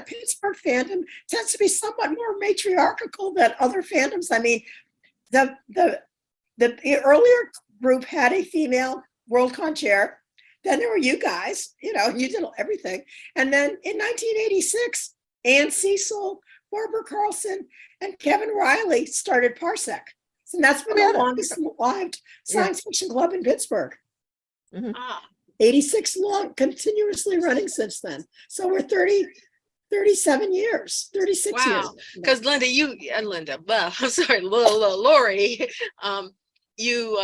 Pittsburgh fandom tends to be somewhat more matriarchal than other fandoms. I mean, the earlier group had a female Worldcon chair. Then there were you guys, you did everything. And then in 1986, Ann Cecil, Barbara Carlson, and Kevin Riley started Parsec. And that's been the longest lived science fiction club in Pittsburgh. 86 long, continuously running since then. So we're 37 years, 36 years. Wow. Because Linda, I'm sorry, Laurie, you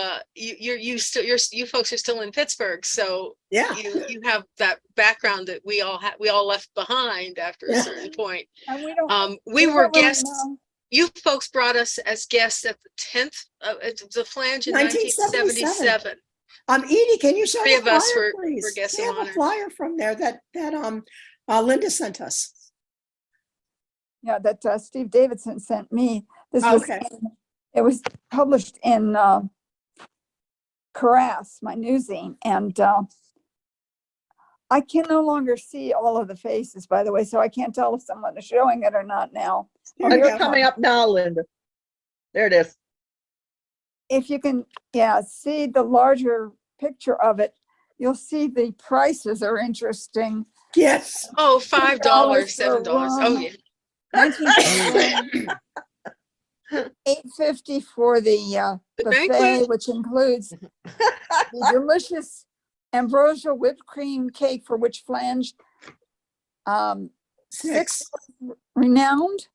folks are still in Pittsburgh, so yeah, you have that background that we all left behind after a certain point. And we were guests. You folks brought us as guests at the 10th of the Flange in 1977. Edie, can you show Three the of us flyer, were please? guests We of have honor. a flyer from there that Linda sent us. Yeah, that Steve Davidson sent me. This Okay. It was published in Caras, my newsine, and I can no longer see all of the faces, by the way, so I can't tell if someone is showing it or not now. It's coming up now, Linda. There it is. If you can, see the larger picture of it, you'll see the prices are interesting. Yes. Oh, $5, $7. Oh yeah. $8.50 for the buffet, banquet, which includes the delicious ambrosia whipped cream cake, for which Flange 6 Renowned.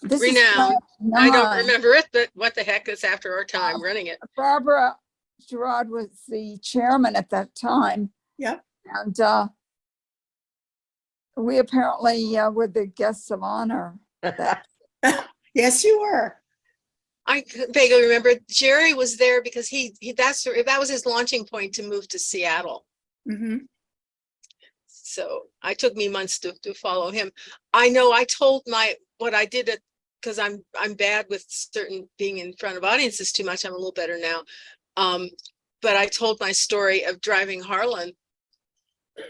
renowned. I don't remember it, but what the heck, it's after our time running it. Barbara Gerard was the chairman at that time. Yep. And we apparently were the guests of honor. Yes, you were. I vaguely remember Jerry was there because that was his launching point to move to Seattle. Mm-hmm. So I took me months to follow him. I know I told what I did because I'm bad with certain being in front of audiences too much. I'm a little better now. But I told my story of driving Harlan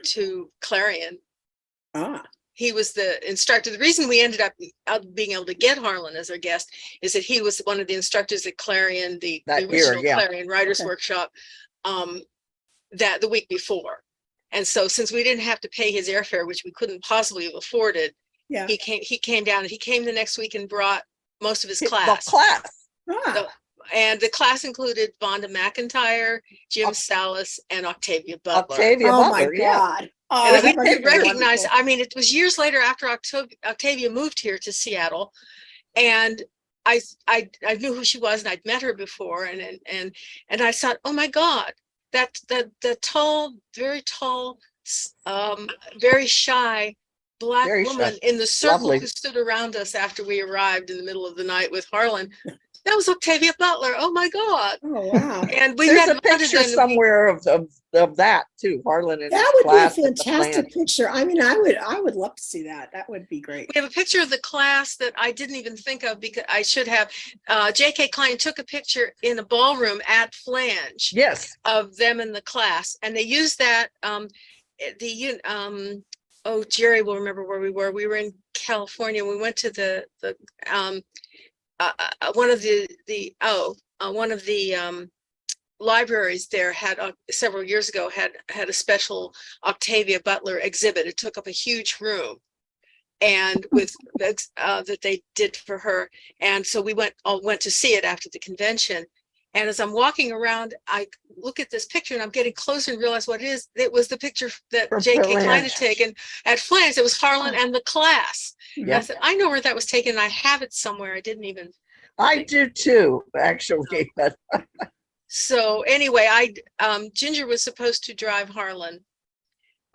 to Clarion. He was the instructor. The reason we ended up being able to get Harlan as our guest is that he was one of the instructors at Clarion, the original Clarion Writers Workshop, that the week before. And so since we didn't have to pay his airfare, which we couldn't possibly have afforded, he came down, and he came the next week and brought most of his class. And the class included Vonda McIntyre, Jim Salas, and Octavia Butler. Oh my God. And we did recognize, I mean, it was years later after Octavia moved here to Seattle, and I knew who she was, and I'd met her before, and I thought, oh my God, that tall, very tall, very shy Black woman in the circle who stood around us after we arrived in the middle of the night with Harlan. That was Octavia Butler. Oh my God. Oh wow. And we There's met a picture somewhere of that too. Harlan and that would be a fantastic picture. I mean, I would love to see that. That would be great. We have a picture of the class that I didn't even think of because I should have. J.K. Klein took a picture in a ballroom at Flange. Yes. Of them in the class, and they used that. Jerry will remember where we were. We were in California. We went to one of the libraries there had several years ago had a special Octavia Butler exhibit. It took up a huge room, and with that they did for her. And so we went to see it after the convention. And as I'm walking around, I look at this picture and I'm getting closer and realize what it is. It was the picture that J.K. Klein had taken at Flange. It was Harlan and the class. Yeah. I said, I know where that was taken. I have it somewhere. I didn't even. I do too, actually. So anyway, Ginjer was supposed to drive Harlan.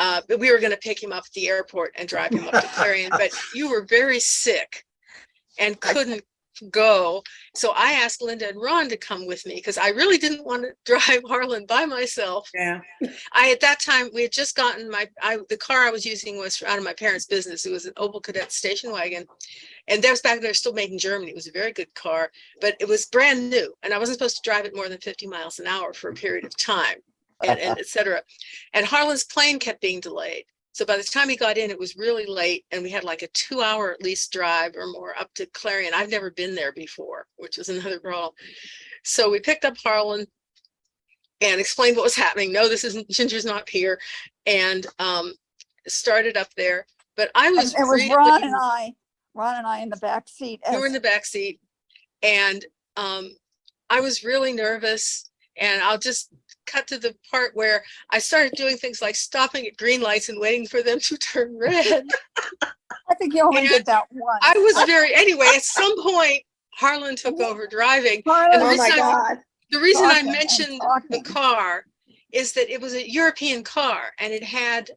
But we were going to pick him up at the airport and drive him up to Clarion. But you were very sick and couldn't go. So I asked Linda and Ron to come with me because I really didn't want to drive Harlan by myself. Yeah. At that time we had just gotten the car I was using was out of my parents' business. It was an Opel Kadett station wagon, and that was back there still made in Germany. It was a very good car, but it was brand new, and I wasn't supposed to drive it more than 50 miles an hour for a period of time, and et cetera. And Harlan's plane kept being delayed. So by the time he got in, it was really late, and we had like a 2-hour at least drive or more up to Clarion. I've never been there before, which was another problem. So we picked up Harlan and explained what was happening. No, this isn't, Ginger's not here, and started up there. But I And was it was really, Ron and I in the back seat. you were in as- the back seat, and I was really nervous. And I'll just cut to the part where I started doing things like stopping at green lights and waiting for them to turn red. I think you only And did that once. I was anyway, at some point, Harlan took over driving. Harlan the Oh was my reason God. The reason I talking and mentioned the talking. car is that it was a European car, and it had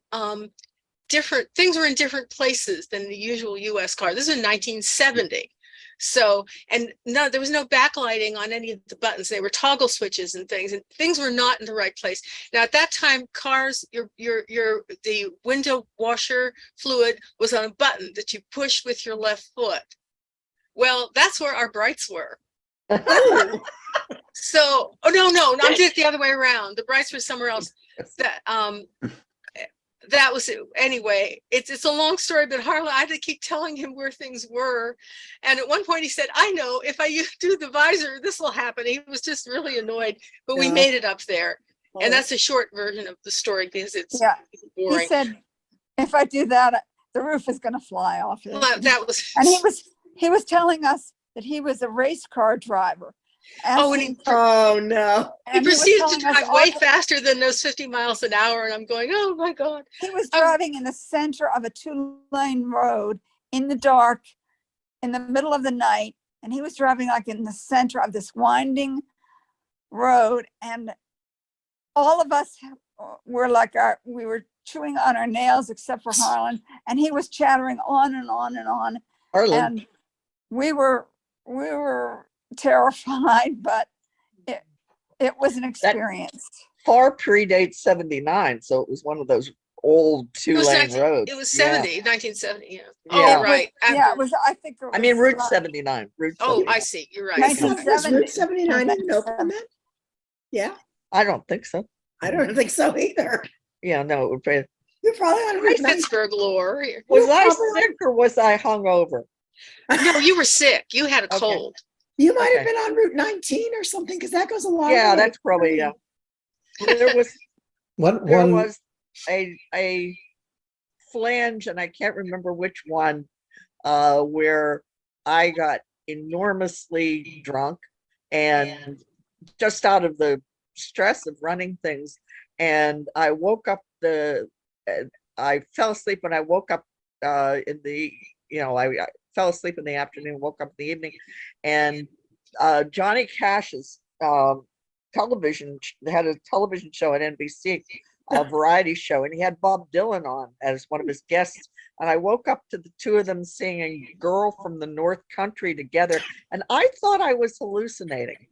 different things were in different places than the usual US car. This is in 1970. So, and no, there was no backlighting on any of the buttons. They were toggle switches and things were not in the right place. Now, at that time, cars, the window washer fluid was on a button that you push with your left foot. Well, that's where our brights were. So, no, I'm doing it the other way around. The brights were somewhere else. That was it. Anyway, it's a long story, but Harlan, I had to keep telling him where things were. And at one point he said, I know, if I do the visor, this will happen. He was just really annoyed, but we Yeah. made it up there. Oh. And that's a short version of the story because it's Yeah, he boring. said, if I do that, the roof is going to fly off. Well, that was, And he was telling us that he was a race car driver. Oh, and Oh, no. he was proceeded to telling us drive way all- faster than those 50 miles an hour. And I'm going, oh my God. He was driving in the center of a 2-lane road in the dark, in the middle of the night. And he was driving like in the center of this winding road. And all of us were like, we were chewing on our nails except for Harlan. And he was chattering on and on and on. Harlan, And we were terrified, but it was an experience. far predates 79, so it was one of those old It was 2-lane roads. It was Yeah. 1970. Yeah. Yeah. Oh, right. Yeah, it was, I think. I mean, Route like 79. Route Oh, 79. I see. You're right. Nice. Okay. Was Route 1970. 79 even open then? Yeah, I don't think so. I don't think so either. Yeah, no, it would be. You're probably on Route 19. Pittsburgh lore. Was You're I probably- sick or was I hungover? No, you were sick. You had a Okay. cold. You might have Okay. been on Route 19 or something, because that goes a long Yeah, way. that's probably, yeah. There was One a flange, and I can't remember which one, where I got enormously drunk and just out of the stress of running things. And I woke up I fell asleep and I woke up in the, I fell asleep in the afternoon, woke up in the evening, and Johnny Cash's television had a television show at NBC, a variety show, and he had Bob Dylan on as one of his guests. And I woke up to the two of them singing "Girl from the North Country" together, and I thought I was hallucinating.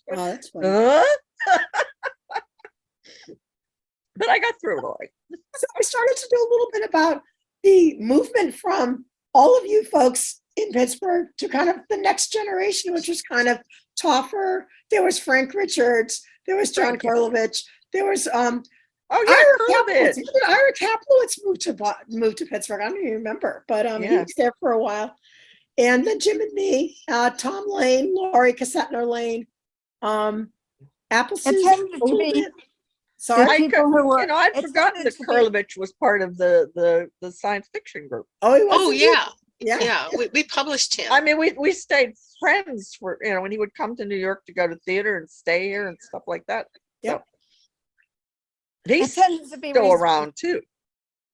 Oh, that's funny. Huh? But I got through it all right. So I started to do a little bit about the movement from all of you folks in Pittsburgh to kind of the next generation, which was kind of Toffer. There was Frank Richards. There was John Karlovich. There was Oh Ira yeah, Kaplowitz. When did Ira Kaplowitz moved to Pittsburgh? I don't even remember, but he Yeah. was there for a while. And then Jim and me, Tom Lane, Laurie Cassetner Lane, Appleton. It tended to be Sorry. the people who were. I'd it forgotten tended that to be- Karlovich was part of the science fiction group. Oh, he was. Oh, yeah. Yeah. Yeah. We published him. I mean, we stayed friends for, when he would come to New York to go to theater and stay here and stuff like that. Yep. So, It he's tended to be still around too.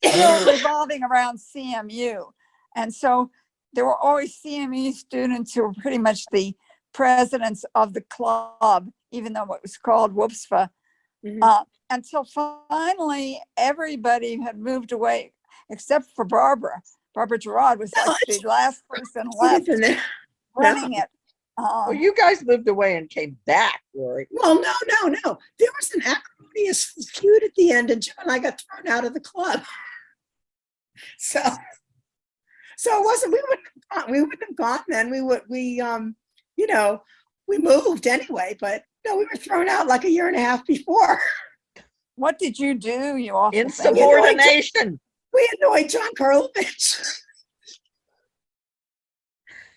revolving around CMU. And so there were always CMU students who were pretty much the presidents of the club, even though it was called WPSFA, Mhm. until finally everybody had moved away, except for Barbara. Barbara Gerard was like the last person left Isn't it? running it. Well, you guys moved away and came back, Rory. Well, no. There was an acrimonious feud at the end, and Jim and I got thrown out of the club. So it wasn't. We wouldn't have gone then. We moved anyway. But no, we were thrown out like a year and a half before. What did you do, you awful thing? Insubordination. We annoyed John Karlovich.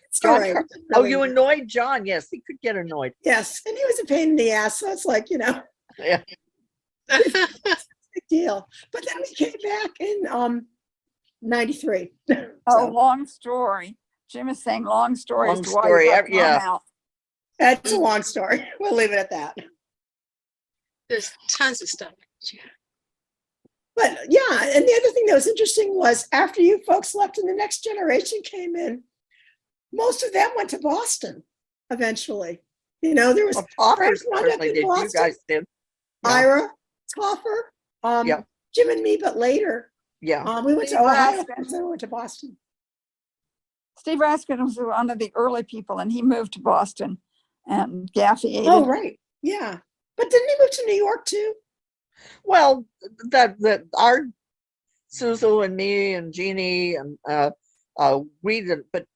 It's all John right. Car- It's Oh, really you not. annoyed John. Yes, he could get annoyed. Yes, and he was a pain in the ass, so it's like, Yeah. big deal. But then we came back in 93. Oh, So long story. Jim is saying long story as Long to why story, you got thrown yeah. out. that's a long story. We'll leave it at that. There's tons of stuff. But yeah, and the other thing that was interesting was after you folks left and the next generation came in, most of them went to Boston eventually. There was Well, Toppers Frank wound up certainly in did. You Boston, guys did. Yeah. Ira, Toffer, Yeah. Jim and me, but later Yeah. we went to Steve Ohio Raskin. and then we went to Boston. Steve Raskin was one of the early people, and he moved to Boston and Gaffey Oh, aided. right. Yeah. But didn't he move to New York too? Well, that our Suzu and me and Jeannie and we didn't, but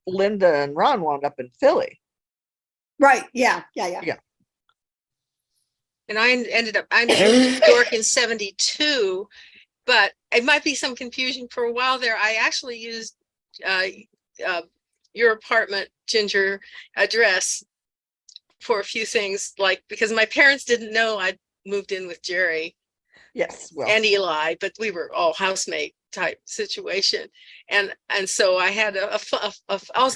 Linda and Ron wound up in Philly. Right. Yeah. Yeah. And I ended up in New York in 72, but it might be some confusion for a while there. I actually used your apartment, Ginjer, address for a few things, like because my parents didn't know I'd moved in with Jerry Yes, well, and Eli, but we were all housemate type situation. And so I had also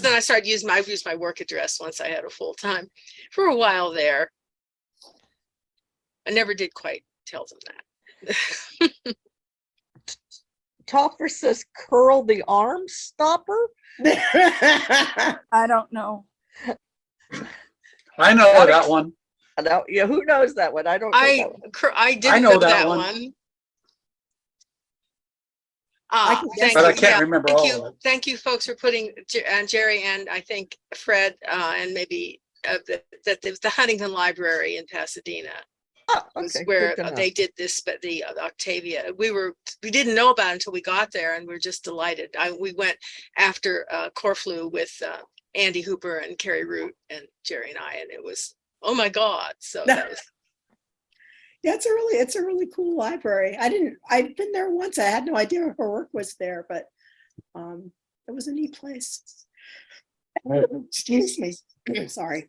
then I started using I used my work address once I had a full time for a while there. I never did quite tell them that. Topper says curl the arm stopper. I don't know. I know that one. Now, yeah, who knows that one? I don't know that one. I didn't know know that that one. one. I can guess Thank But you. I can't Yeah, remember thank all you. of it. Thank you, folks, for putting Jerry and I think Fred and maybe that the Huntington Library in Pasadena Oh, was okay, where good to know. they did this, but the Octavia. We didn't know about it until we got there, and we're just delighted. We went after Corflu with Andy Hooper and Carrie Root and Jerry and I, and it was, oh my God. So that was Yeah, it's a really cool library. I'd been there once. I had no idea her work was there, but it was a neat place. Excuse me. Sorry.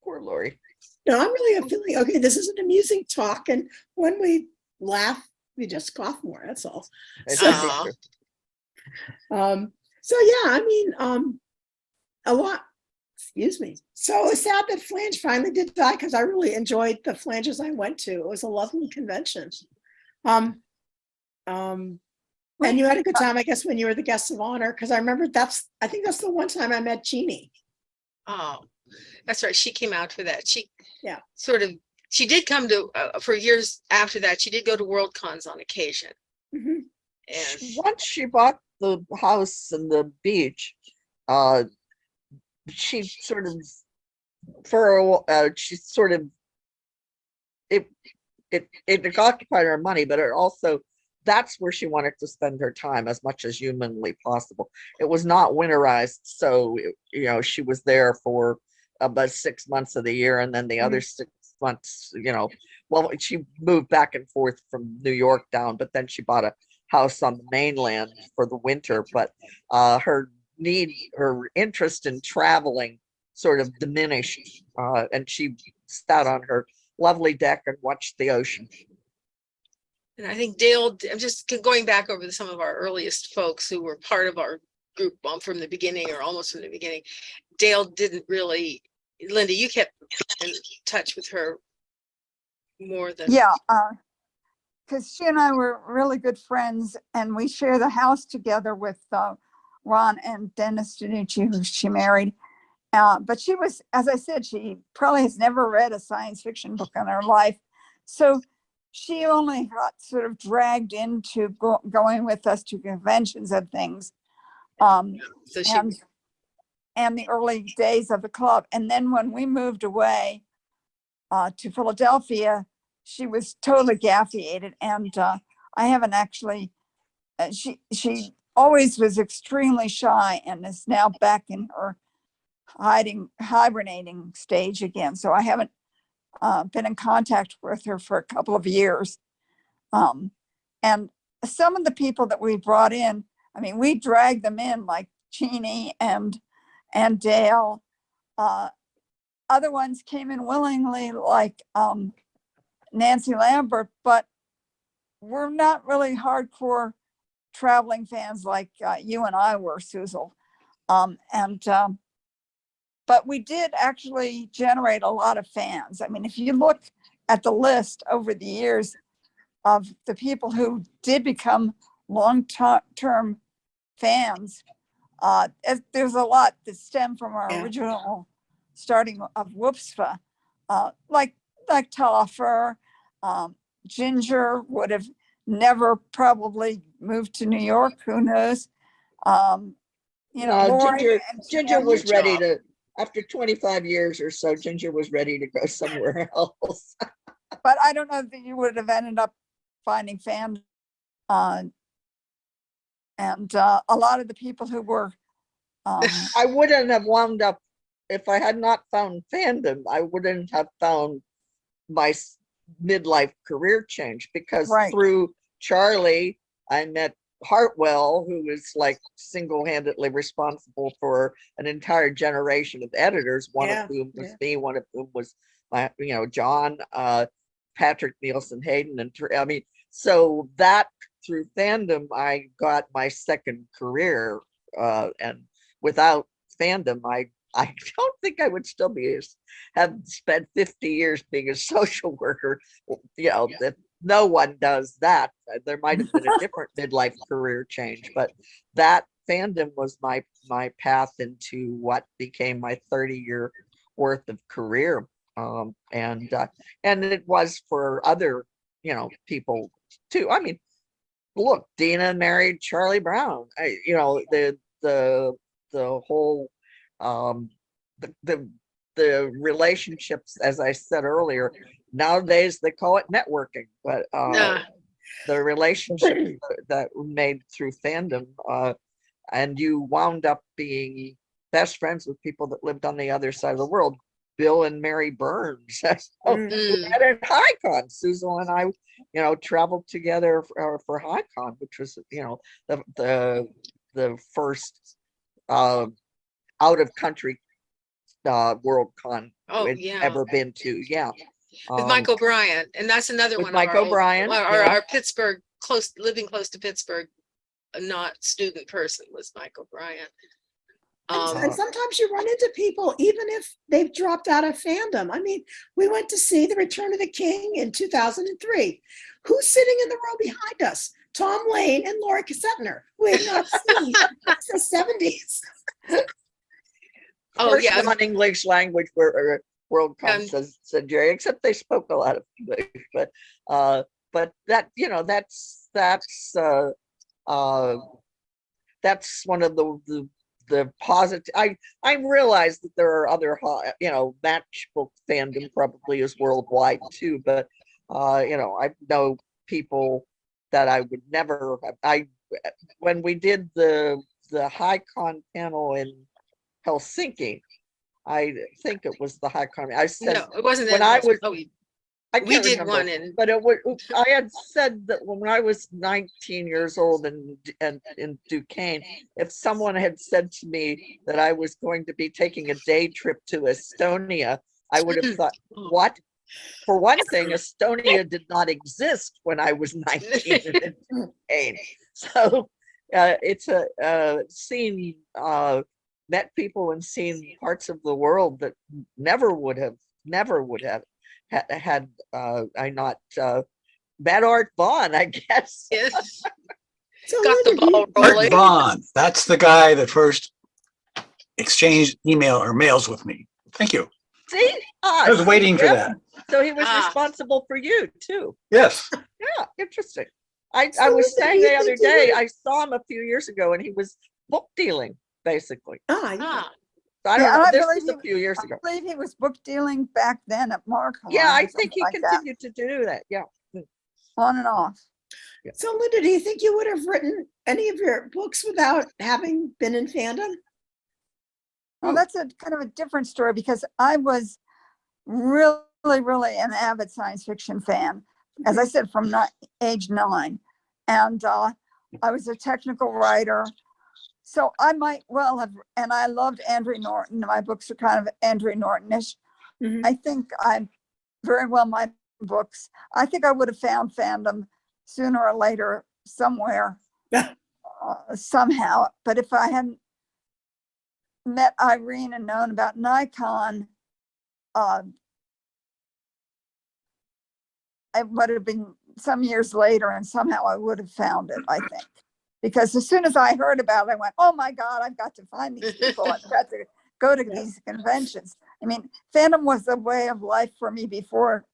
Poor Laurie. No, I'm really feeling, okay, this is an amusing talk. And when we laugh, we just cough more. That's all. It's So- ridiculous. So yeah, I mean, a lot, excuse me. So it's sad that Flange finally did die because I really enjoyed the Flanges I went to. It was a lovely convention. And you had a good time, I guess, when you were the guest of honor, because I remember I think that's the one time I met Jeannie. Oh, that's right. She came out for that. She Yeah. She did come to for years after that. She did go to World Cons on occasion. Mhm. And Once she bought the house and the beach, she sort of it occupied her money, but it also that's where she wanted to spend her time as much as humanly possible. It was not winterized, so she was there for about 6 months of the year, and then the other 6 months, well, she moved back and forth from New York down, but then she bought a house on the mainland for the winter. But her interest in traveling sort of diminished, and she sat on her lovely deck and watched the ocean. I think Dale, I'm just going back over some of our earliest folks who were part of our group from the beginning or almost from the beginning. Dale didn't really, Linda, you kept in touch with her more than. Yeah, because she and I were really good friends, and we share the house together with Ron and Dennis Danucci, who she married. But she was, as I said, she probably has never read a science fiction book in her life. So she only got sort of dragged into going with us to conventions and things. So she, and the early days of the club. And then when we moved away to Philadelphia, she was totally gaffeated. And I haven't actually, she always was extremely shy and is now back in her hibernating stage again. So I haven't been in contact with her for a couple of years. And some of the people that we brought in, I mean, we dragged them in like Jeannie and Dale. Other ones came in willingly, like Nancy Lambert, but we're not really hardcore traveling fans like you and I were, Suzel. But we did actually generate a lot of fans. I mean, if you look at the list over the years of the people who did become long-term fans, there's a lot that stem from our original starting of Whoopsfa, like Toffer. Ginjer would have never probably moved to New York. Who knows? Laurie Ginjer was ready to, after 25 years or so, Ginjer was ready to go somewhere else. But I don't know that you would have ended up finding fans. And a lot of the people who were. I wouldn't have wound up, if I had not found Fandom, I wouldn't have found my midlife career change, because through Charlie, I met Hartwell, who was like single-handedly responsible for an entire generation of editors, one of whom was me, one of whom was my, John, Patrick Nielsen Hayden, and I mean, so that through Fandom, I got my second career, and without Fandom, I don't think I would still have spent 50 years being a social worker. That no one does that. There might have been a different midlife career change, but that Fandom was my path into what became my 30-year worth of career. And it was for other, people too. I mean, look, Dina married Charlie Brown. The whole the relationships, as I said earlier, nowadays they call it networking, but the relationships that were made through Fandom, and you wound up being best friends with people that lived on the other side of the world. Bill and Mary Burns, we met at NYcon. Susan and I, traveled together for NYcon, which was, the first out of country WorldCon ever been to. With Mike O'Brien, and that's another with one. Mike O'Brien, our Pittsburgh, living close to Pittsburgh, not student person, was Mike O'Brien. And sometimes you run into people, even if they've dropped out of Fandom. I mean, we went to see The Return of the King in 2003. Who's sitting in the row behind us? Tom Lane and Laurie Kassetner, who we have not seen since the 70s. On English language WorldCon, said Jerry, except they spoke a lot of English, but that, that's one of the positive. I realize that there are other, matchbook Fandom probably is worldwide too, but I know people that I would never have. When we did the NYcon panel in Helsinki, I think it was the NYcon. I said no, it wasn't when I was. We did one, but I had said that when I was 19 years old in Duquesne, if someone had said to me that I was going to be taking a day trip to Estonia, I would have thought, what? For one thing, Estonia did not exist when I was 19 in Duquesne. So it's met people and seen parts of the world that never would have had I not met Art Vaughn, I guess. Yes. So Got the ball Art rolling. Vaughn, that's the guy that first exchanged email or mails with me. Thank you. See, I was waiting for that. So he was responsible for you too. Yes. Yeah, interesting. I was saying the other day, I saw him a few years ago and he was book dealing, basically. So I don't know, this was a few years ago. I believe he was book dealing back then at Markham. Yeah, I think he continued to do that. Yeah. On and off. Yeah. So Linda, do you think you would have written any of your books without having been in Fandom? Well, that's a kind of a different story, because I was really an avid science fiction fan as I said, from age 9. And I was a technical writer. So I might well have, and I loved Andrew Norton. My books are kind of Andrew Norton-ish. Mhm. I think I'm very well, my books. I think I would have found Fandom sooner or later somewhere, somehow. But if I hadn't met Irene and known about NYcon, it would have been some years later, and somehow I would have found it, I think. Because as soon as I heard about it, I went, oh my God, I've got to find these people. I've got to go to these conventions. I mean, Fandom was a way of life for me before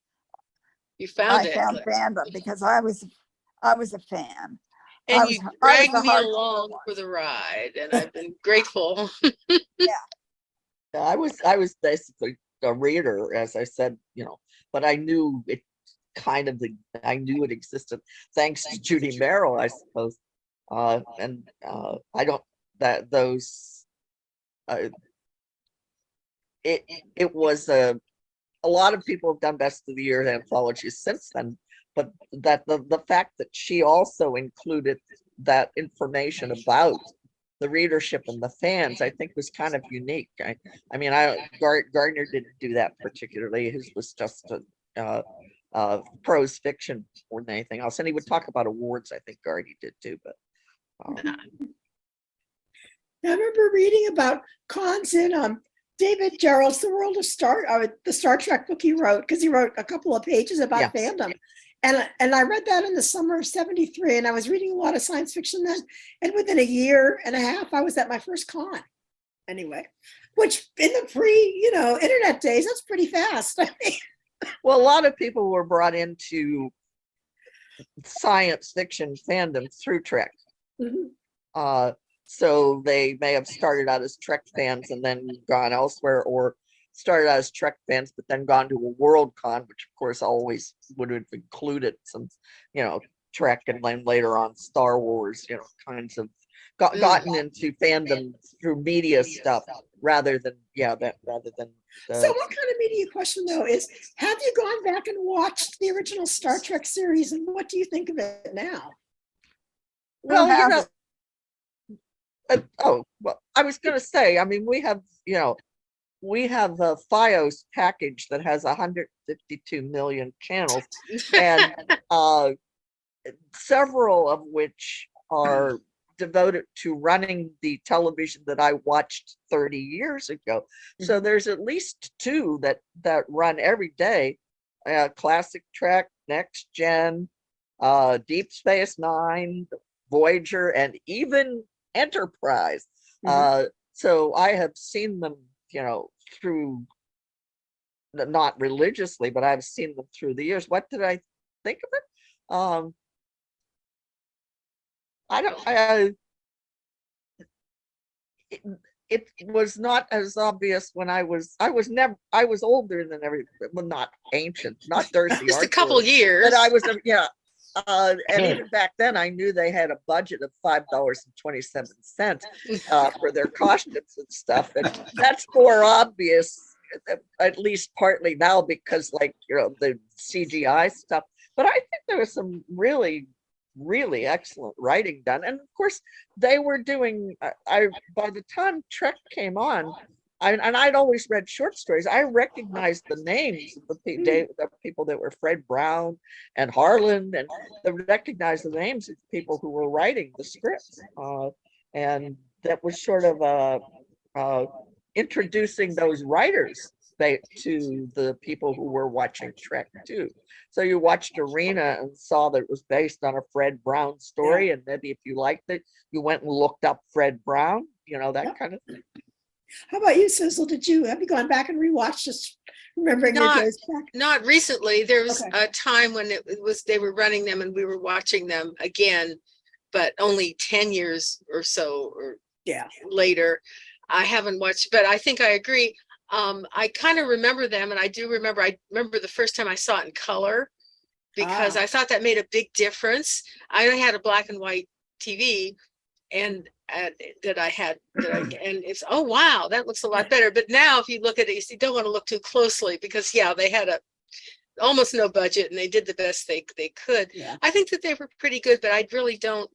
You I found it. found Fandom, because I was a fan. And I you was dragged the me hardcore along one. for the ride, and I've been grateful. I was basically a reader, as I said, but I knew it I knew it existed thanks to Judy Merrill, I suppose. I don't, that those, it was a lot of people have done best of the year anthologies since then, but that the fact that she also included that information about the readership and the fans, I think was kind of unique. I mean, Gardner didn't do that particularly. His was just prose fiction more than anything else. And he would talk about awards. I think Gardy did too, but I remember reading about cons in David Gerald's The World of the Star Trek book he wrote, because he wrote a couple of pages about Fandom. And I read that in the summer of '73, and I was reading a lot of science fiction then. And within a year and a half, I was at my first con. Anyway, which in the internet days, that's pretty fast. I mean, well, a lot of people were brought into science fiction fandom through Trek. Mhm. So they may have started out as Trek fans and then gone elsewhere, or started out as Trek fans, but then gone to a World Con, which of course always would have included some, Trek, and then later on Star Wars, kinds of gotten into fandom through media stuff rather than So what kind of media question though is, have you gone back and watched the original Star Trek series, and what do you think of it now? Well, has well, I was going to say, I mean, we have a FiOS package that has 152 million channels, and several of which are devoted to running the television that I watched 30 years ago. So there's at least 2 that run every day: Classic Trek, Next Gen, Deep Space Nine, Voyager, and even Enterprise. So I have seen them, through, not religiously, but I've seen them through the years. What did I think of it? It was not as obvious when I was older than well, not ancient, not thirsty, Just a couple years. but I was, and even back then I knew they had a budget of $5.27 for their costumes and stuff, and that's more obvious, at least partly now, because the CGI stuff. But I think there was some really excellent writing done, and of course they were doing, by the time Trek came on, and I'd always read short stories, I recognized the names of the people that were Fred Brown and Harlan, and I recognized the names of the people who were writing the scripts, and that was sort of introducing those writers to the people who were watching Trek too. So you watched Arena and saw that it was based on a Fred Brown story, and maybe if you liked it, you went and looked up Fred Brown, that kind of thing. How about you, Sizzle? Have you gone back and rewatched, just remembering your days back? Not recently. There was a time when they were running them and we were watching them again, but only 10 years or so later. I haven't watched, but I think I agree. I kind of remember them, and I remember the first time I saw it in color, because I thought that made a big difference. I had a black and white TV, and and it's, oh wow, that looks a lot better. But now if you look at it, you don't want to look too closely, because they had almost no budget, and they did the best they could. Yeah. I think that they were pretty good, but I really don't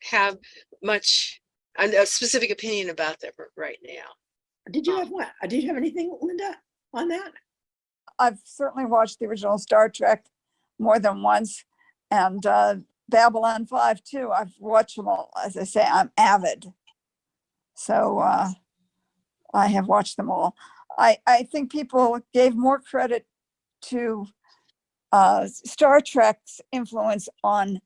have much a specific opinion about them right now. Did you have what? Did you have anything, Linda, on that? I've certainly watched the original Star Trek more than once, and Babylon 5 too. I've watched them all. As I say, I'm avid. So I have watched them all. I think people gave more credit to Star Trek's influence on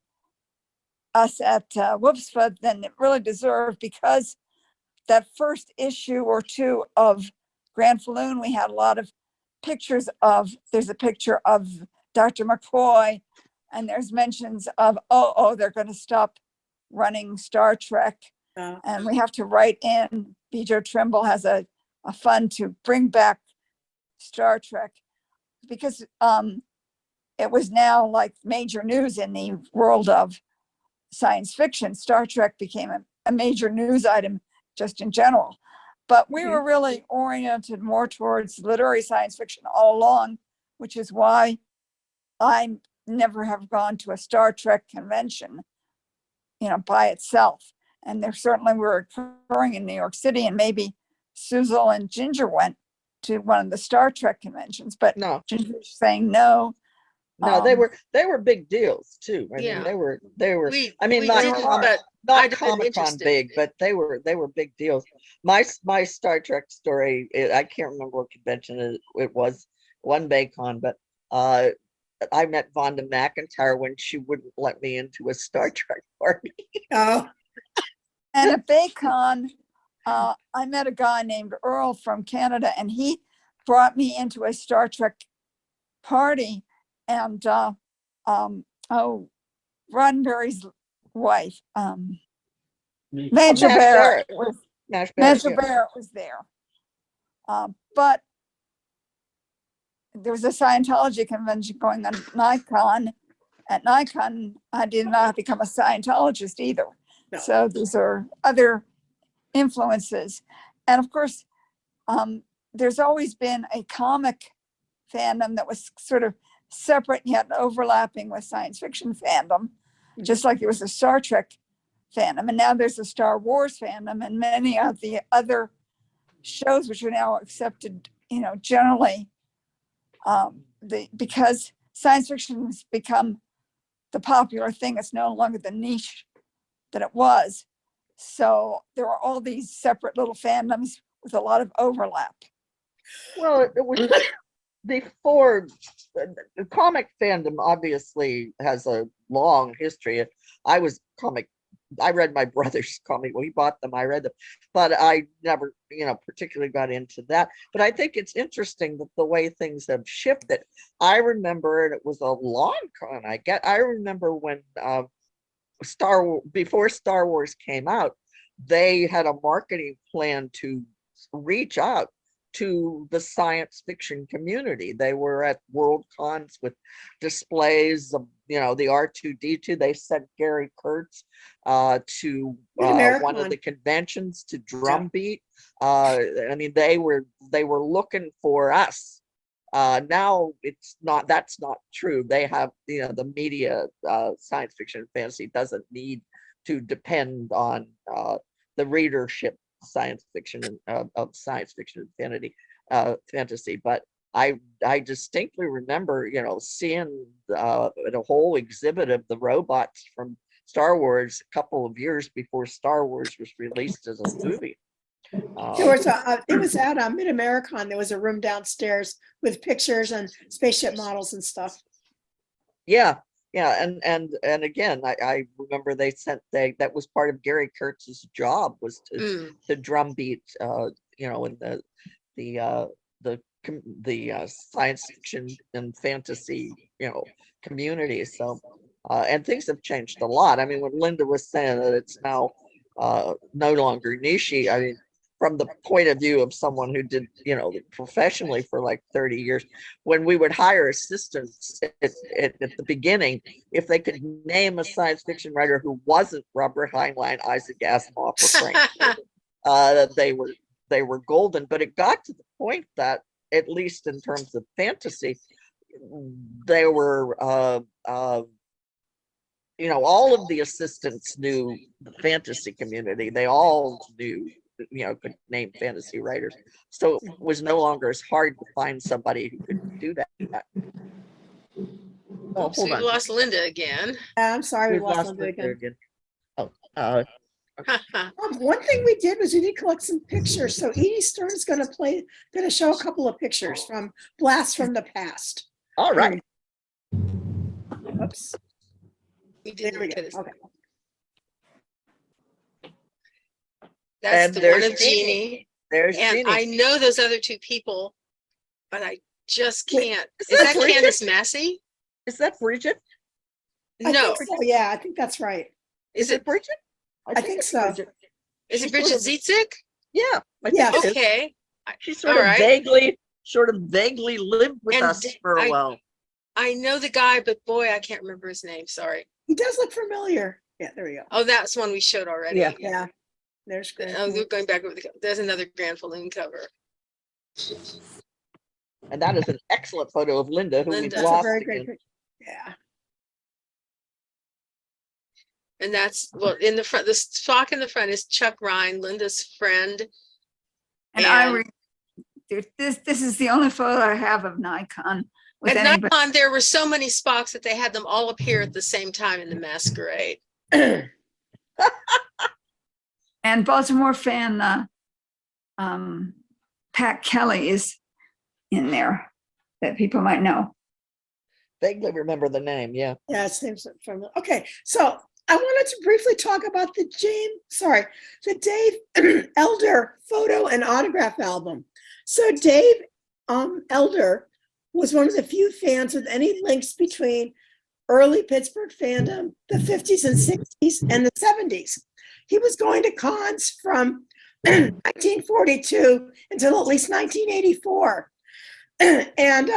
us at WPSFA than it really deserved, because that first issue or two of Grand Falloon, we had a lot of pictures of, there's a picture of Dr. McCoy, and there's mentions of, they're going to stop running Star Trek. And we have to write in, B.J. Trimble has a fund to bring back Star Trek, because it was now like major news in the world of science fiction. Star Trek became a major news item just in general. But we were really oriented more towards literary science fiction all along, which is why I never have gone to a Star Trek convention, by itself. And there certainly were occurring in New York City, and maybe Suzanne and Ginjer went to one of the Star Trek conventions, but No, Ginger's saying no. no, they were big deals too. I Yeah. mean, they were, We not didn't, Comic- but not I'd have been Comic-Con interested. big, but they were big deals. My Star Trek story, I can't remember what convention it was, one BayCon, but I met Vonda McIntyre when she wouldn't let me into a Star Trek party. Oh, And at BayCon, I met a guy named Earl from Canada, and he brought me into a Star Trek party. And Roddenberry's wife, Major Nash Barrett Barrett. was Nash Barrett, Major yeah. Barrett was there. But there was a Scientology convention going on NYcon. At NYcon, I did not become a Scientologist either. No. So these are other influences. And of course, there's always been a comic fandom that was sort of separate yet overlapping with science fiction fandom, just like there was a Star Trek fandom. And now there's a Star Wars fandom, and many of the other shows which are now accepted, generally, because science fiction has become the popular thing. It's no longer the niche that it was. So there are all these separate little fandoms with a lot of overlap. Well, it was before the comic fandom obviously has a long history. I read my brother's comic. Well, he bought them, I read them, but I never, particularly got into that. But I think it's interesting that the way things have shifted. I remember, and it was a long con. I remember when before Star Wars came out, they had a marketing plan to reach out to the science fiction community. They were at World Cons with displays of, the R2D2. They sent Gary Kurtz to one of the conventions to Drumbeat. I mean, they were looking for us. Now that's not true. They have, the media, science fiction and fantasy doesn't need to depend on the readership science fiction of science fiction and fantasy. But I distinctly remember, seeing a whole exhibit of the robots from Star Wars a couple of years before Star Wars was released as a movie. it was at Mid-Americon. There was a room downstairs with pictures and spaceship models and stuff. Yeah, and again, I remember that was part of Gary Kurtz's job, was to drumbeat, in the science fiction and fantasy, community. So, and things have changed a lot. I mean, when Linda was saying that it's now no longer niche, I mean, from the point of view of someone who did, professionally for like 30 years, when we would hire assistants at the beginning, if they could name a science fiction writer who wasn't Robert Heinlein, Isaac Asimov, or Frank, they were golden. But it got to the point that, at least in terms of fantasy, there were, all of the assistants knew the fantasy community. They all knew, could name fantasy writers. So it was no longer as hard to find somebody who could do that. Oh, Oops, hold we on. lost Linda again. I'm sorry, we We've lost lost Linda Linda again. again. Oh, One thing we did was we did collect some pictures. So Edie Stern's going to show a couple of pictures from blasts from the past. all right. Oops. We There didn't we look go. at his. Okay. That's And the one there's of Jeannie. There's And Jeannie. I know those other two people, but I just Wait, can't. is Is that that Bridget? Candace Massey? Is that Bridget? I No. think so. Yeah, I think that's right. Is it Bridget? I think it's so. Bridget. is it She's Bridget sort of- Zietzik? Yeah. I think Yes. it is. Okay. She sort all of right. vaguely lived with And us for a I- while. I know the guy, but boy, I can't remember his name. Sorry. He does look familiar. Yeah, there we go. Oh, that's one we showed already. Yeah. Yeah, there's great. Oh, we're going back over there's another Grand Falloon cover. And that is an excellent photo of Linda, who we've Linda. That's a lost very great again. picture. Yeah. And that's in the front, the stock in the front is Chuck Ryan, Linda's friend. And this is the only photo I have of NYcon with At anybody. NYcon, there were so many Spocks that they had them all appear at the same time in the masquerade. And Baltimore fan Pat Kelly is in there that people might know. Vaguely remember the name, yeah. Yeah, it seems familiar. Okay, so I wanted to briefly talk about the Dave Elder photo and autograph album. So Dave Elder was one of the few fans with any links between early Pittsburgh fandom, the 50s and 60s, and the 70s. He was going to cons from 1942 until at least 1984. And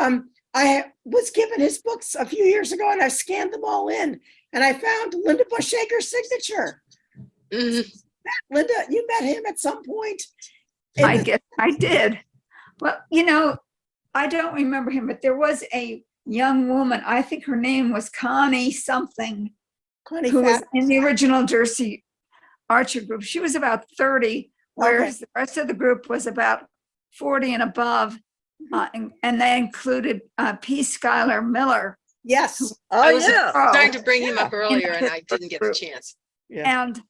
I was given his books a few years ago, and I scanned them all in, and I found Linda Bushyager's signature. Mhm. Linda, you met him at some point? I guess I did. Well, I don't remember him, but there was a young woman, I think her name was Connie something, Connie who was Fat- in the original Jersey Archer group. She was about 30, whereas the rest of the group was about 40 and above. And they included P. Schuyler Miller. Yes. Oh, I was yeah. trying to bring him Yeah. up earlier and I didn't get a chance. Yeah. And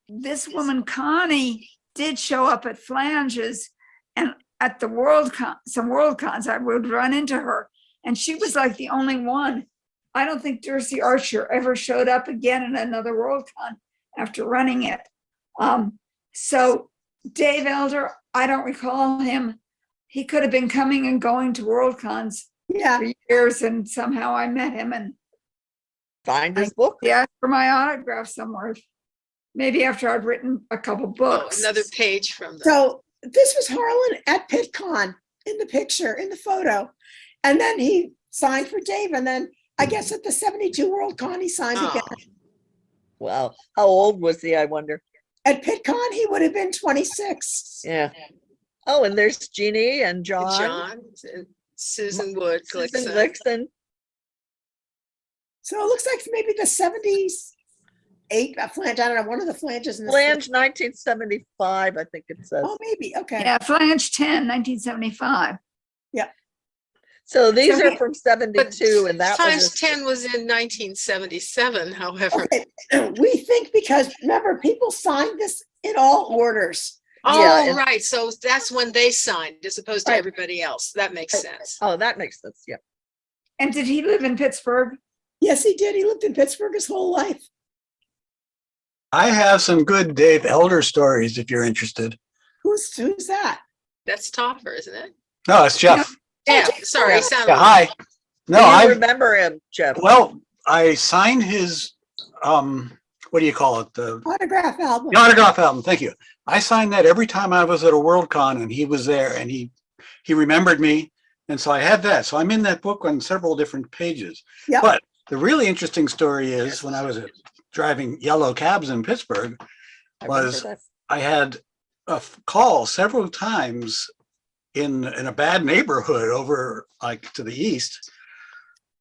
this woman, Connie, did show up at Flanges, and at the some World Cons, I would run into her, and she was like the only one. I don't think Jersey Archer ever showed up again in another World Con after running it. So Dave Elder, I don't recall him. He could have been coming and going to World Cons Yeah. for years, and somehow I met him and Find his book. he asked for my autograph somewhere. Maybe after I'd written a couple Oh, books. another page from the. So this was Harlan at PitCon in the picture, in the photo. And then he signed for Dave. And then I guess at the 72 World Con, he signed Oh, again. Wow. How old was he, I wonder? At PitCon, he would have been 26. Yeah. Oh, and there's Jeannie and John. John, and Susan Wood, Susan Glickson. Glickson. So it looks like maybe the 78 flange. I don't know, one of the flanges in the Flange 1975, I think it says. Oh, maybe. Okay. Yeah, Flange 10, 1975. So these So are he- from But 72, and that Flange was 10 was in 1977, however. Okay. We think because remember, people signed this in all orders. Oh, and- right. So that's when they signed as opposed to Right. everybody else. That makes sense. Oh, that makes sense. Yeah. And did he live in Pittsburgh? Yes, he did. He lived in Pittsburgh his whole life. I have some good Dave Elder stories if you're interested. Who's that? That's Topper, isn't it? No, it's Jeff. Yeah, Jake sorry. Topper. Sounded Yeah, hi. No, Do you I remember him, Jeff? well, I signed his what do you call it? The Autograph album. autograph album. Thank you. I signed that every time I was at a World Con and he was there and he remembered me. And so I had that. So I'm in that book on several different pages. Yep. But the really interesting story is when I was driving yellow cabs in Pittsburgh, I remember was that. I had a call several times in a bad neighborhood over like to the east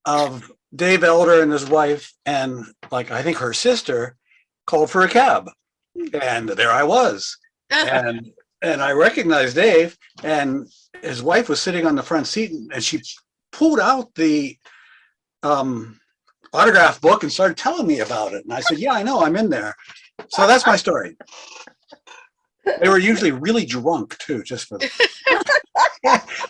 of Dave Elder and his wife and like I think her sister called for a cab, and there I was, and I recognized Dave, and his wife was sitting on the front seat, and she pulled out the autograph book and started telling me about it, and I said, "Yeah, I know, I'm in there." So that's my story. They were usually really drunk too, just for.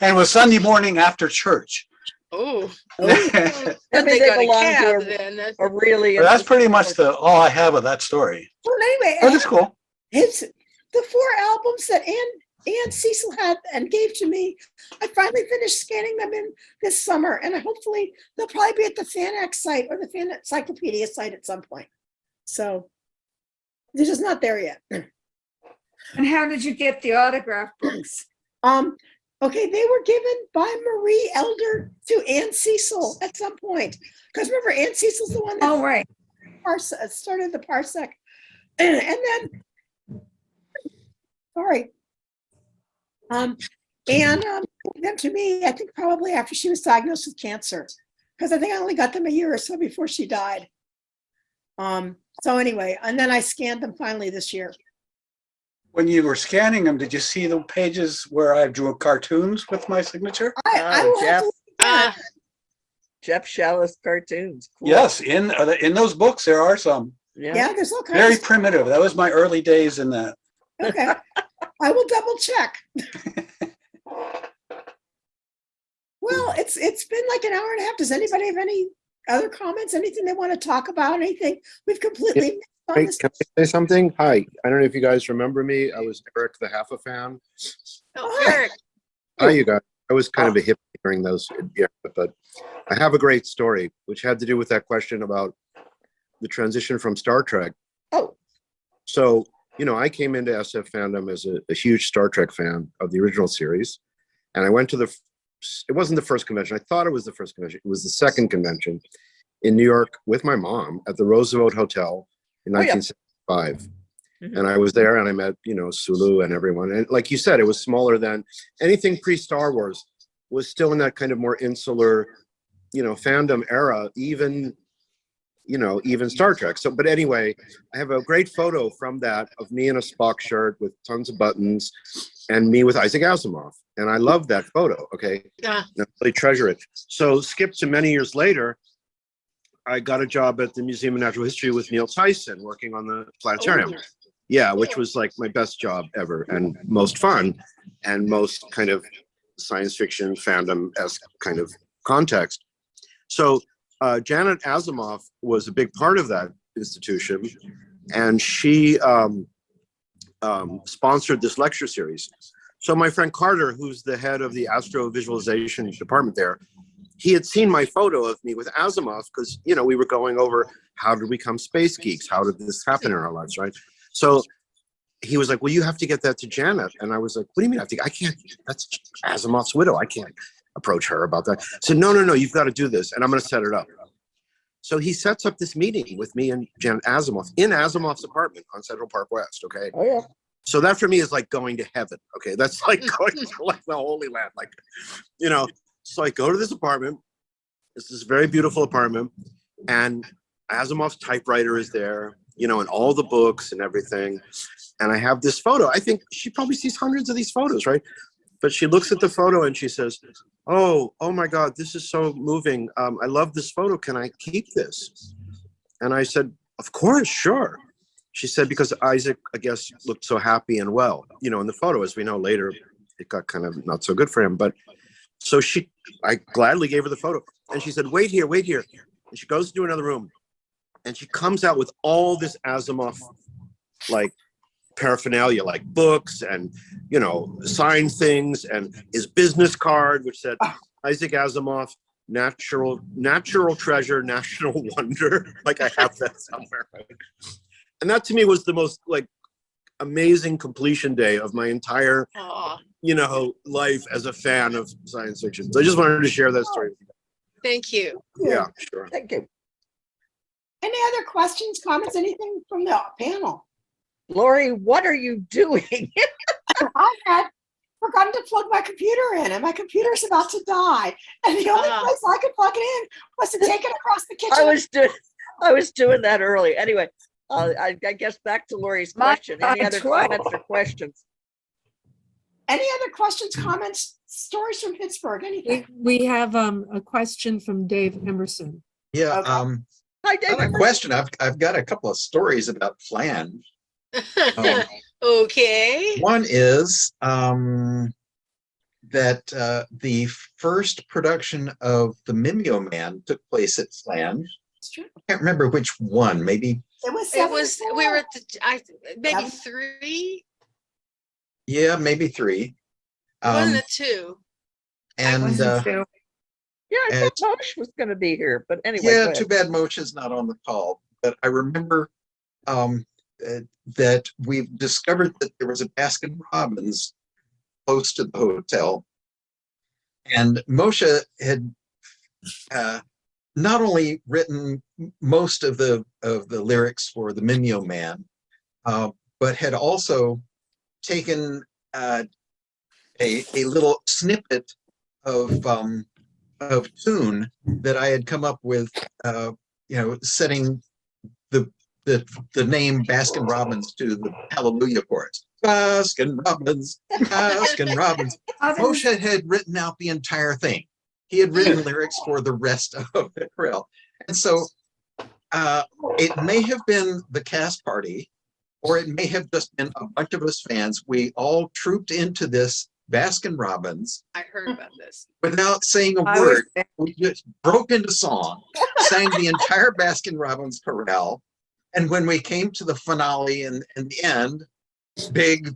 And it was Sunday morning after church. Oh, I then mean, they they got a belong cab to then. a really. But that's pretty much interesting all I have of that story. Well, anyway, But it's cool. it's the 4 albums that Ann Cecil had and gave to me. I finally finished scanning them in this summer, and hopefully they'll probably be at the FanX site or the Fan Encyclopedia site at some point. So they're just not there yet. And how did you get the autograph books? Okay, they were given by Marie Elder to Ann Cecil at some point. Because remember, Ann Cecil's the one that Oh, right. started the Parsec. And then, sorry. Anne gave them to me, I think probably after she was diagnosed with cancer. Because I think I only got them a year or so before she died. So anyway, and then I scanned them finally this year. When you were scanning them, did you see the pages where I drew cartoons with my signature? I will have to look at that. Jeff Shallis cartoons. Cool. Yes, in those books there are some. Yeah, there's all kinds Very of primitive. That was my early days in that. Okay, I will double check. Well, it's been like an hour and a half. Does anybody have any other comments? Anything they want to talk about? Anything we've completely missed on Hey, this? can I say something? Hi, I don't know if you guys remember me. I was Eric the Half a Fan. Oh, Eric. Hi, you guys. I was kind of a hippie during those, yeah, but I have a great story, which had to do with that question about the transition from Star Trek. Oh, So, you know, I came into SF fandom as a huge Star Trek fan of the original series. And I went to it wasn't the first convention. I thought it was the first convention. It was the second convention in New York with my mom at the Roosevelt Hotel in Oh, yeah. 1975. Mhm. And I was there and I met, you know, Sulu and everyone. And like you said, it was smaller than anything pre-Star Wars, was still in that kind of more insular, you know, fandom era, even Star Trek. So, but anyway, I have a great photo from that of me in a Spock shirt with tons of buttons and me with Isaac Asimov. And I love that photo. Okay. Yeah. And I really treasure it. So skip to many years later, I got a job at the Museum of Natural History with Neil Tyson working on the planetarium. Oh. Yeah, which was like my best job ever and most fun and most kind of science fiction fandom-esque kind of context. So Janet Asimov was a big part of that institution, and she sponsored this lecture series. So my friend Carter, who's the head of the astrovisualization department there, he had seen my photo of me with Asimov because, you know, we were going over how to become space geeks, how did this happen in our lives, right? So he was like, well, you have to get that to Janet. And I was like, what do you mean? I can't, that's Asimov's widow. I can't approach her about that. I said, no, you've got to do this. And I'm going to set it up. So he sets up this meeting with me and Janet Asimov in Asimov's apartment on Central Park West. Okay. oh yeah. So that for me is like going to heaven. Okay. That's like going to like the Holy Land. Like, you know, so I go to this apartment. It's this very beautiful apartment. And Asimov's typewriter is there, you know, and all the books and everything. And I have this photo. I think she probably sees hundreds of these photos, right? But she looks at the photo and she says, oh my God, this is so moving. I love this photo. Can I keep this? And I said, of course, sure. She said, because Isaac, I guess, looked so happy and well, you know, in the photo, as we know later, it got kind of not so good for him. But so I gladly gave her the photo. And she said, wait here. And she goes to another room. And she comes out with all this Asimov, like, paraphernalia, like books and, you know, signed things, and his business card, which said Isaac Asimov, natural treasure, national wonder. Like I have that somewhere. Right? And that to me was the most like amazing completion day of my entire, you know, life as a fan of science fiction. So I just wanted to share that story with you. Thank you. Yeah, sure. Thank you. Any other questions, comments, anything from the panel? Laurie, what are you doing? forgotten to plug my computer in, and my computer's about to die. And the only Ah. place I could plug it in was to take it across the kitchen. I was doing that early. Anyway, I guess back to Laurie's My question. Any other God, comments or questions? Any other questions, comments, stories from Pittsburgh, anything? We have a question from Dave Emerson. Yeah, Okay. Hi, David. not a question. I've got a couple of stories about flange. Um, Okay. One is that the first production of the Mimeo Man took place at Flange. It's true. I can't remember which one. Maybe, It was. It was, we were 74. at maybe Seven. 3, yeah, maybe 3. wasn't it 2? And wasn't too. Yeah, I thought Mosh was going to be here, but anyway. yeah, go too ahead. bad Moshe's not on the call. But I remember that we've discovered that there was a Baskin Robbins close to the hotel, and Moshe had not only written most of the lyrics for the Mimeo Man, but had also taken a little snippet of tune that I had come up with, setting the name Baskin Robbins to the Hallelujah chorus. Baskin Robbins, Baskin Robbins. Moshe had written out the entire thing. He had written lyrics for the rest of the krill. And so it may have been the cast party, or it may have just been a bunch of us fans. We all trooped into this Baskin Robbins I heard about this. without saying a I was word. there. We just broke into song, sang the entire Baskin Robbins chorale. And when we came to the finale and the end, big,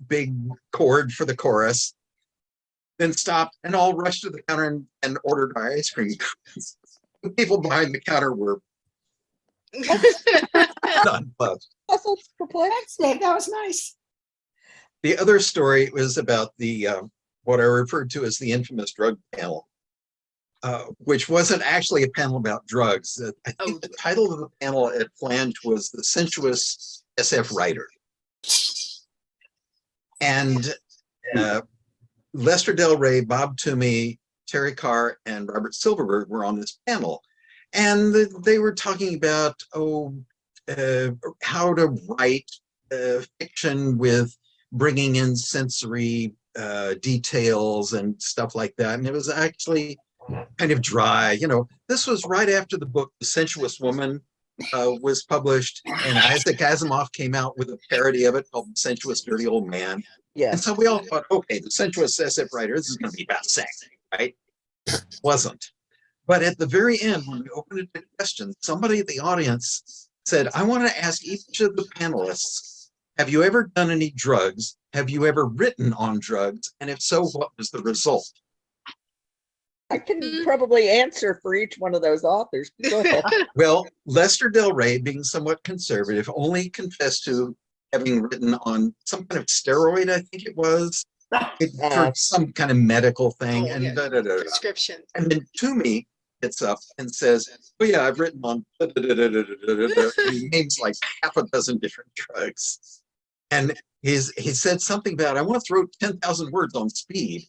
big chord for the chorus, then stopped and all rushed to the counter and ordered our ice cream. The people behind the counter were nonplussed. Puzzled, perplexed. Thanks, Dave. That was nice. The other story was about the what I referred to as the infamous drug panel, which wasn't actually a panel about drugs. I think the title of the panel at Flange was the Sensuous SF Writer. And Lester Del Rey, Bob Toomey, Terry Carr, and Robert Silverberg were on this panel. And they were talking about, how to write fiction with bringing in sensory details and stuff like that. And it was actually kind of dry. This was right after the book The Sensuous Woman was published, and Isaac Asimov came out with a parody of it called The Sensuous Dirty Old Man. Yeah. And so we all thought, okay, the Sensuous SF Writer, this is going to be about sex, right? Wasn't. But at the very end, when we opened it to questions, somebody in the audience said, I want to ask each of the panelists, have you ever done any drugs? Have you ever written on drugs? And if so, what was the result? I can probably answer for each one of those authors. Go ahead. Well, Lester Del Rey, being somewhat conservative, only confessed to having written on some kind of steroid, I think it was, for some kind of medical thing. Oh, And yeah. da, da, da, da. Prescription. And then Toomey gets up and says, oh yeah, I've written on da, da, da, da, da, da, da, da. And he names like half a dozen different drugs. And he said something about, I want to throw 10,000 words on speed.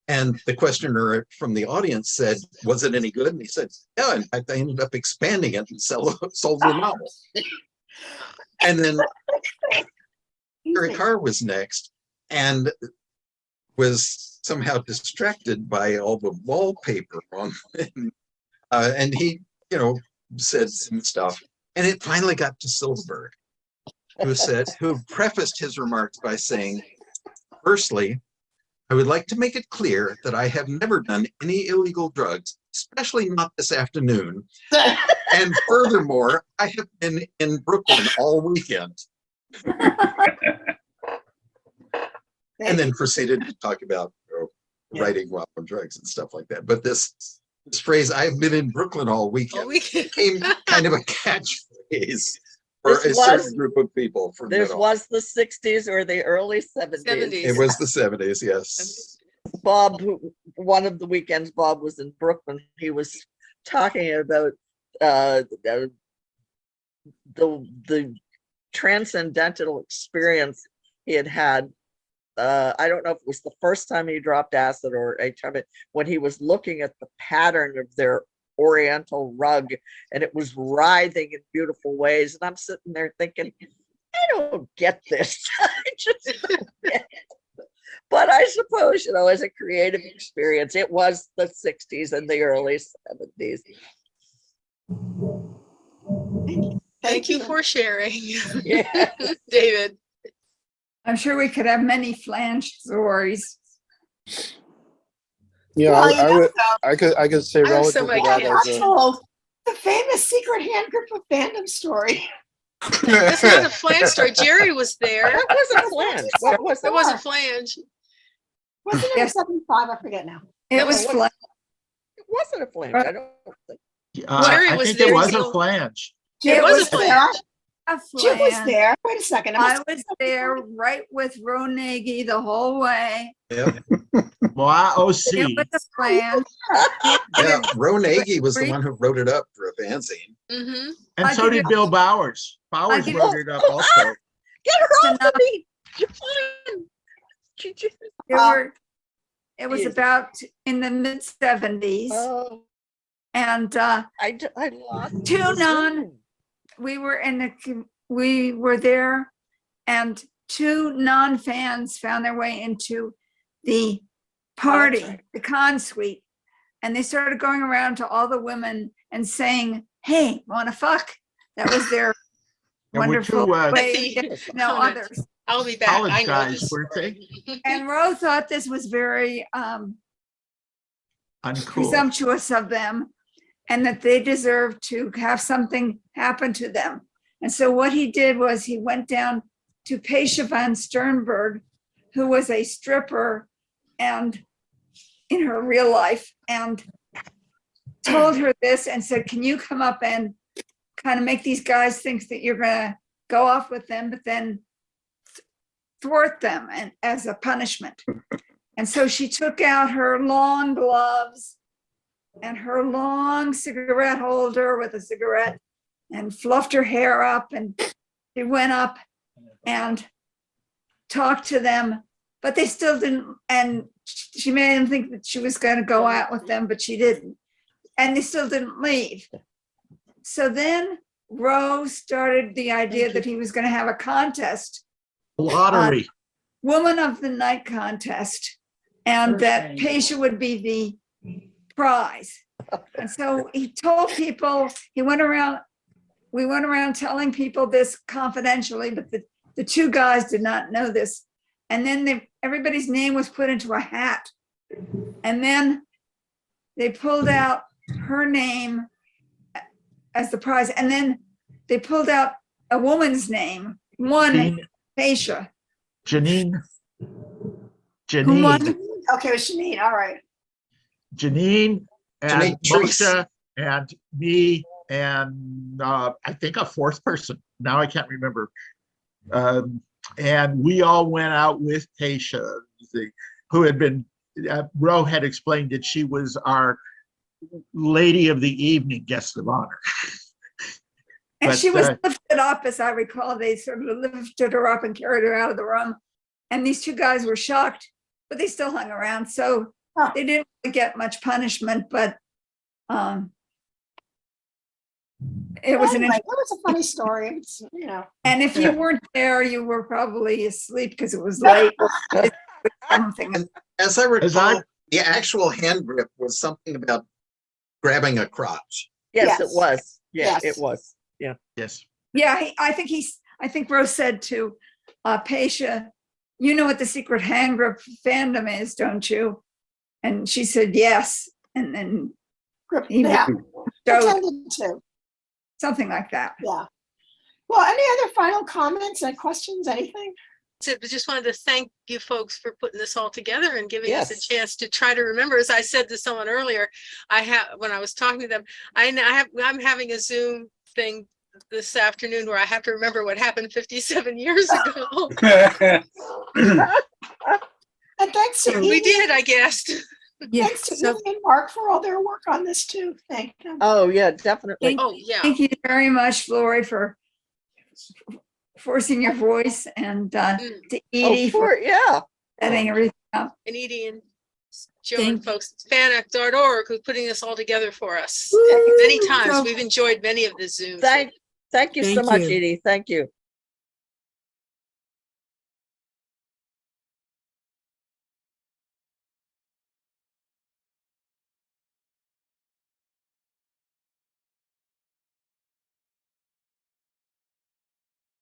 And the questioner from the audience said, was it any good? And he said, yeah, in fact, I ended up expanding it and sold the novel. And then Terry Carr was next and was somehow distracted by all the wallpaper on and he, said some stuff. And it finally got to Silverberg, who prefaced his remarks by saying, firstly, I would like to make it clear that I have never done any illegal drugs, especially not this afternoon. And furthermore, I have been in Brooklyn all weekend. And then proceeded to talk about writing while on drugs and stuff like that. But this phrase, I've been in Brooklyn all weekend, became kind of a catchphrase for a certain group of people. This was the 60s or the early 70s. 70s. It was the 70s, yes. Bob, one of the weekends Bob was in Brooklyn, he was talking about the transcendental experience he had I don't know if it was the first time he dropped acid or a time when he was looking at the pattern of their oriental rug and it was writhing in beautiful ways. And I'm sitting there thinking, I don't get this. I just don't get it. But I suppose, you know, as a creative experience, it was the 60s and the early 70s. Thank you for sharing, Yeah. David. I'm sure we could have many flange stories. Yeah, Well, you know, I could say I have some relative to ideas. that I as a, told the famous secret hand group of fandom story. That's not a flange story. Jerry was there. That wasn't flange. What was It it? wasn't flange. Wasn't it Yes. 75? I forget now. It That was was- flange. It wasn't a flange. I don't think. Jerry I was think there it was too. a flange. It was a there. flange. A Jim was flange. there. Wait a second. It I must- was there right with Ro Nagy the whole way. Yeah, Well, I It OC. was a flange. yeah. Ro Nagy was the one who wrote it up for a fanzine. Mm-hmm. And I so give did you- Bill Bowers. Bowers give wrote you- it up also. Get her off Enough. of me. You're fine. It was Yes. about in the mid 70s. Oh, And I lost Two the non- Zoom. we were there, and two non-fans found their way into the party, right. the con suite, and they started going around to all the women and saying, "Hey, wanna fuck?" That was their There were wonderful two way of getting to know Comment. others. I'll be back. I college know guys, this weren't they? story. And Ro thought this was very Uncool. presumptuous of them, and that they deserved to have something happen to them. And so what he did was he went down to Pasha van Sternberg, who was a stripper and in her real life, and told her this and said, can you come up and kind of make these guys think that you're gonna go off with them, but then thwart them and as a punishment. And so she took out her long gloves and her long cigarette holder with a cigarette and fluffed her hair up, and she went up and talked to them, but they still didn't, and she made them think that she was going to go out with them, but she didn't. And they still didn't leave. So then Rose started the idea that he was going to have a contest, Lottery. Woman of the Night contest, and that Pasha would be the prize. And so he told people, we went around telling people this confidentially, but the two guys did not know this. And then everybody's name was put into a hat. And then they pulled out her name as the prize. And then they pulled out a woman's name, one Jean- Pasha. Janine. Who Janine. won? Okay, it was Janine. All right. Janine and Janine Treese. Moshe and me and I think a fourth person. Now I can't remember. And we all went out with Tasha, who had been, Ro had explained that she was our lady of the evening guest of honor. And But, she was lifted up, as I recall. They sort of lifted her up and carried her out of the room. And these two guys were shocked, but they still hung around. So Huh. they didn't really get much punishment, but it was an Anyway, interesting. that was a funny story. It's, you know. And if you weren't there, you were probably asleep because it was late. Something. As I As recall, I- the actual hand grip was something about grabbing a crotch. Yes, it Yes. was. Yeah, Yes. it was. Yes. Yeah, I think Rose said to Pasha, you know what the secret hand grip fandom is, don't you? And she said, yes. And then he Yeah, showed pretended to. something like that. Yeah. Well, any other final comments and questions, anything? So I just wanted to thank you folks for putting this all together and giving us a Yes. chance to try to remember. As I said to someone earlier, when I was talking to them, I'm having a Zoom thing this afternoon where I have to remember what happened 57 years ago. And thanks to We Edie, did, I guess. thanks to So Edie and Mark for all their work on this too. Thank them. Oh, yeah, definitely. Oh, yeah. thank you very much, Laurie, for forcing your voice, and to Oh, Edie for yeah. Setting everything up. and Edie and Joe and Thank- folks at fanup.org who's putting this all together for us. Woo! Many times. So- We've enjoyed many of the Zooms. Thank you so Thank much, you. Edie. Thank you.